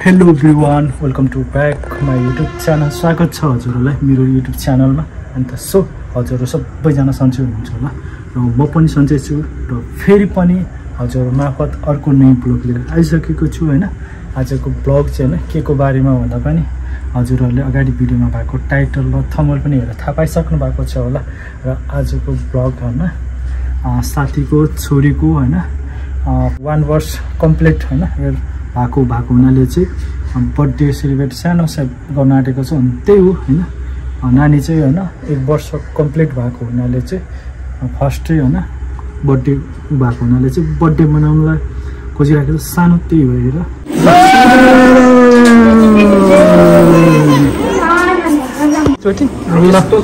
Hello everyone welcome to back my YouTube channel. स्वागत छ हजुरहरूलाई मेरो युट्युब च्यानलमा। अन्त हजुरहरू सबैजना सन्चै हुनुहुन्छ होला र म पनि सन्चै छु र फेरि पनि हजुरहरू मार्फत अर्को नयाँ ब्लग लिएर आइसकेको छु होइन। आजको ब्लग चाहिँ होइन के को बारेमा भन्दा पनि हजुरहरूले अगाडि भिडियोमा भएको टाइटल र थम्बनेल पनि हेरेर थाहा पाइसक्नु भएको छ होला। र आजको ब्लग होइन साथीको छोरीको होइन 1 वर्ष कम्प्लिट होइन भएको हुनाले चाहिँ बर्थडे सेलिब्रेट सानो गर्न आँटेको छ। अनि त्यही हो होइन नानी चाहिँ होइन 1 वर्ष कम्प्लिट भएको हुनाले चाहिँ फर्स्टै होइन बर्थडे भएको हुनाले चाहिँ बर्थडे मनाउनलाई खोजिराखेको सानो त्यही भएर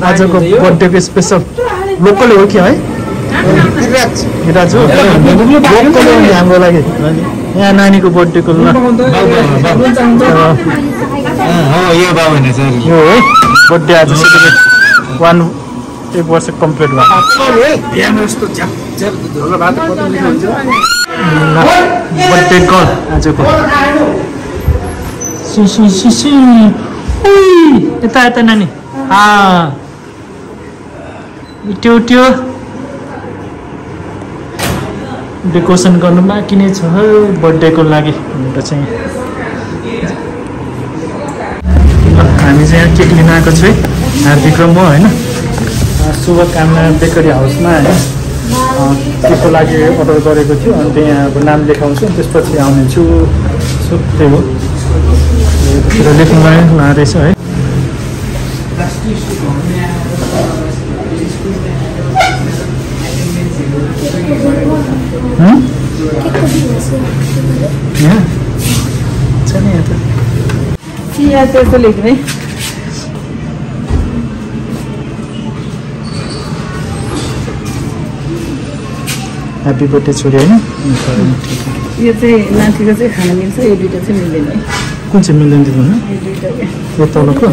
आजको बर्थडेको स्पेसल लोकल हो कि है गिराज हो लोकल हो हाम्रो लागि यहाँ नानीको बर्थडेको यो है बर्थडे आज सेलिब्रेट 1 वर्ष कम्प्लिट भएको बर्थडे गर्ल आजको यता यता नानी त्यो डेकोरेसन गर्नु बाँकी नै छ बर्थडेको लागि भनेर चाहिँ हामी चाहिँ यहाँ केक लिन आएको छु है हार्दिक र म होइन शुभकामना बेकरी हाउसमा होइन केको लागि अर्डर गरेको थियो। अनि त्यहाँ अब नाम लेखाउँछु त्यसपछि आउने छु सो त्यही हो लेख्नुमा लाँदैछ है। ह्याप्पी बर्थडे छोरी होइन। यो चाहिँ माथिको चाहिँ खान मिल्छ, यो दुइटा चाहिँ मिल्दैन। कुन चाहिँ मिल्दैन त्यो भन्नु? यो तलको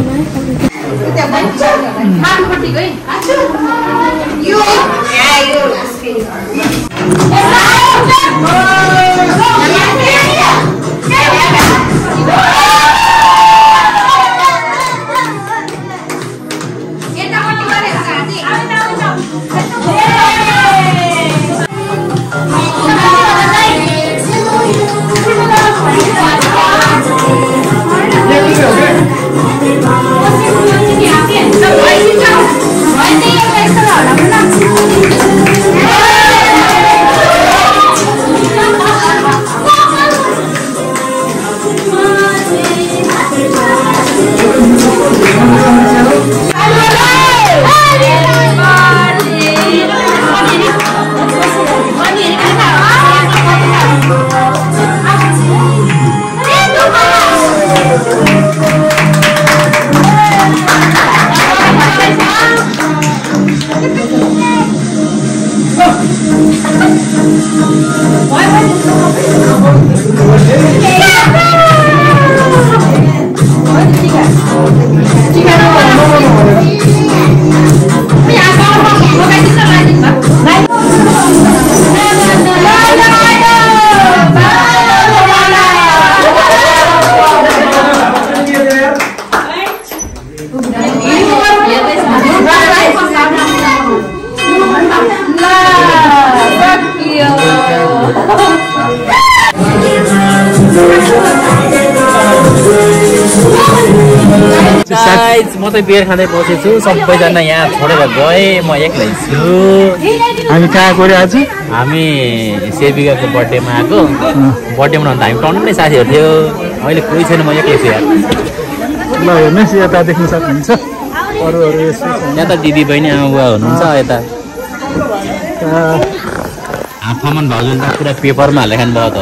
म त बियर खाँदै बसेछु, सबैजना यहाँ छोडेर गए, म एक्लै छु। हामी कहाँ गयो आज? हामी सेविकाको बर्थडेमा आएको। बर्थडे मनाउँदा हामी टन्नै साथीहरू थियो, अहिले कोही छैन, म एक्लै छु यार। ल हेर्नुहोस् यता देख्न सक्नुहुन्छ अरूहरू यसो यहाँ त दिदी बहिनी आमा बुवा हुनुहुन्छ यता आफामन भाउजू त पुरा पेपरमा हालेर खानुभयो त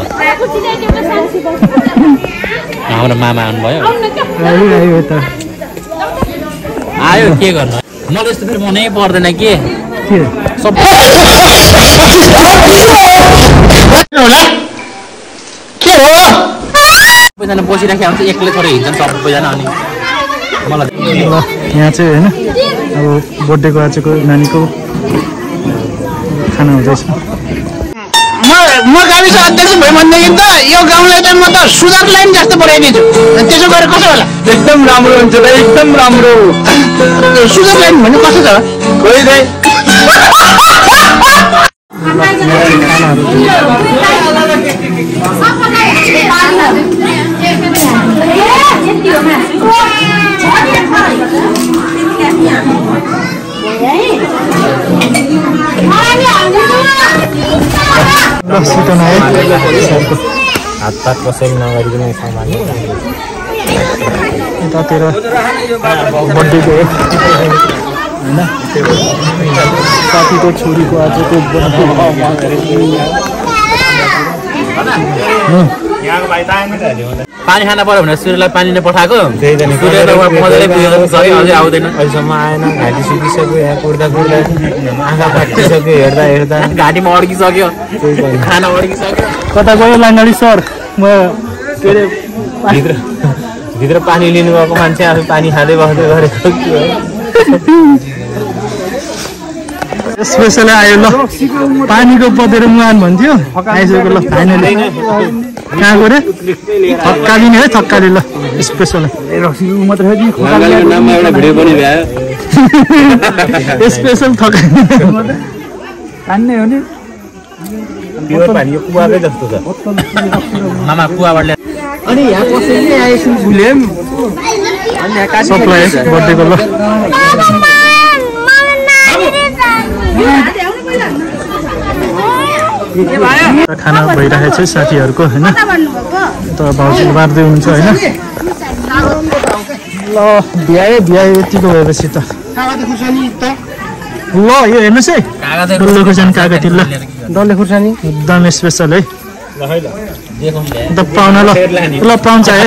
हाम्रो मामा आउनुभयो आयो के गर्नु मलाई यस्तो फेरि मनै पर्दैन के सबैजना बसिराखेको हुन्छ एक्लै थोरै हिँड्छन् सबैजना अनि मलाई यहाँ चाहिँ होइन अब बर्थडेको आजको नानीको खाना हुँदैछ म गाविस अध्यक्ष भयो भनेदेखि त यो गाउँलाई त म त सुधार लाइन जस्तो बनाइदिन्छु त्यसो गरेर कसो होला एकदम राम्रो हुन्छ त एकदम राम्रो सुधार लाइन भन्ने कसो छ खोइ दाइ हातपात कसैले नगरिकन यतातिर बर्थडेको होइन साथीको छोरीको आजको पानी खाना पर्यो भने सूर्यलाई पानी नै पठाएको मजाले पुगेको सबै अझै आउँदैन अहिलेसम्म आएन घाँटी सुकिसक्यो यहाँ कुर्दा कुर्दा आँखा पाकिसक्यो हेर्दा हेर्दा घाँटीमा अड्किसक्यो खाना अड्किसक्यो कता गयो लाङ्गाडी सर म के अरे भित्र पानी लिनुभएको मान्छे आफै पानी खाँदै बस्दै गरेको स्पेसलै आयो ल पानीको पदेर मुहान भन्थ्यो आइसक्यो ल फाइनली कहाँ गयो रे थक्काली नि है थक्काली ल स्पेसल स्पेसल थक्काली हो नि प्योर पानी यो कुवाकै जस्तो छ मामा कुवाबाट अनि यहाँ कसैले आएछु भुलेम अनि यहाँ सबलाई बर्थडेको ल खाना भइरहेको छ साथीहरूको होइन त भाउजू बाँड्दै हुन्छ होइन ल भ्याए यतिको भएपछि त ल यो हेर्नुहोस् है डल्ले खुर्सानी कागती ल डल्ले खुर्सानी एकदम स्पेसल है त पाहुना ल पाउँछ है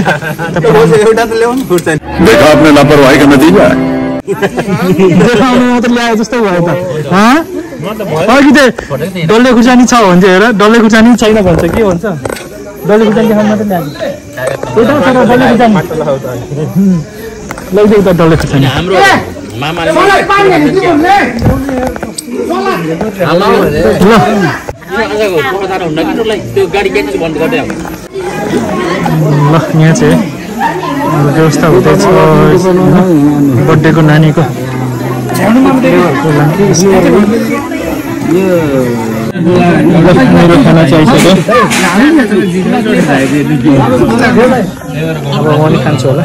देखा आपने लापरवाही का नतीजा है देखाउनु मात्र ल्याए जस्तो भयो त अघि त डल्ले खुर्सानी छ भन्छ हेर डल्ले खुर्सानी छैन भन्छ के भन्छ डल्ले खुर्सानी देखाउनु मात्र ल्याएको डल्ले खुर्सानी लैजाऊ त डल्ले खुर्सानी हाम्रो मामाले त्यो गाडी क्यान्सल बन्द गर्दै ल यहाँ चाहिँ व्यवस्था हुँदैछ बर्थडेको नानीको मेरो खाना चाहिँ आइसक्यो अब म पनि खान्छु होला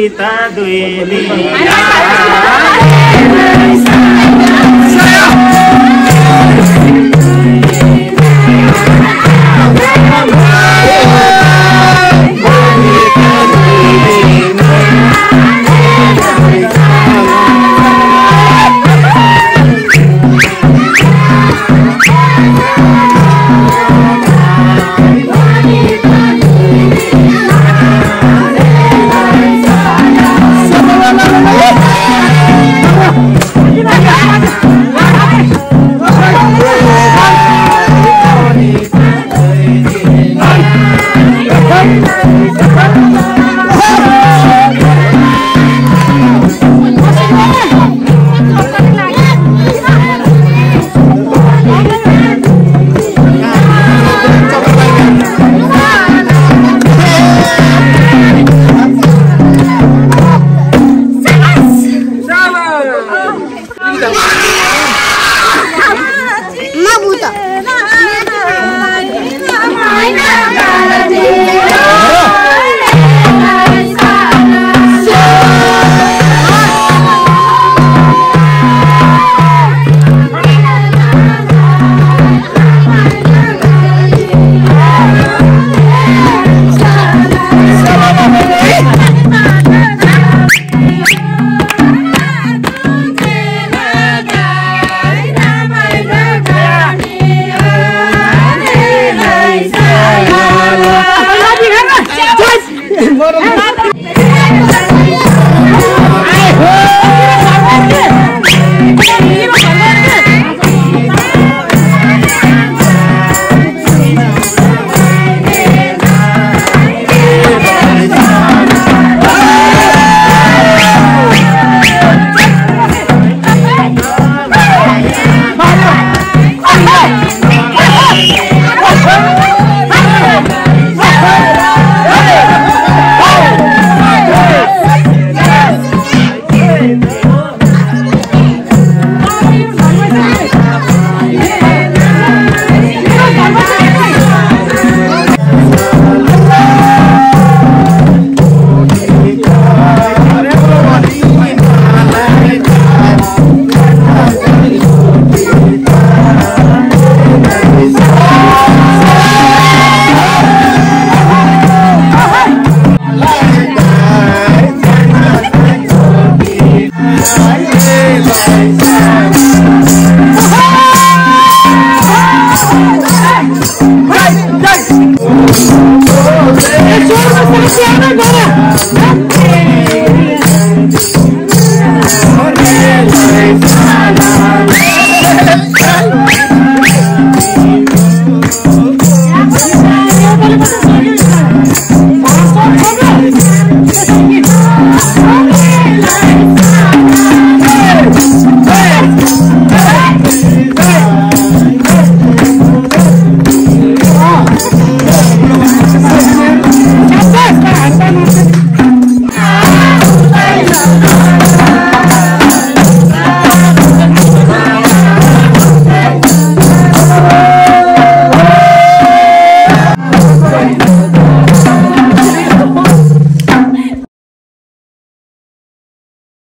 सीता दुई Hey,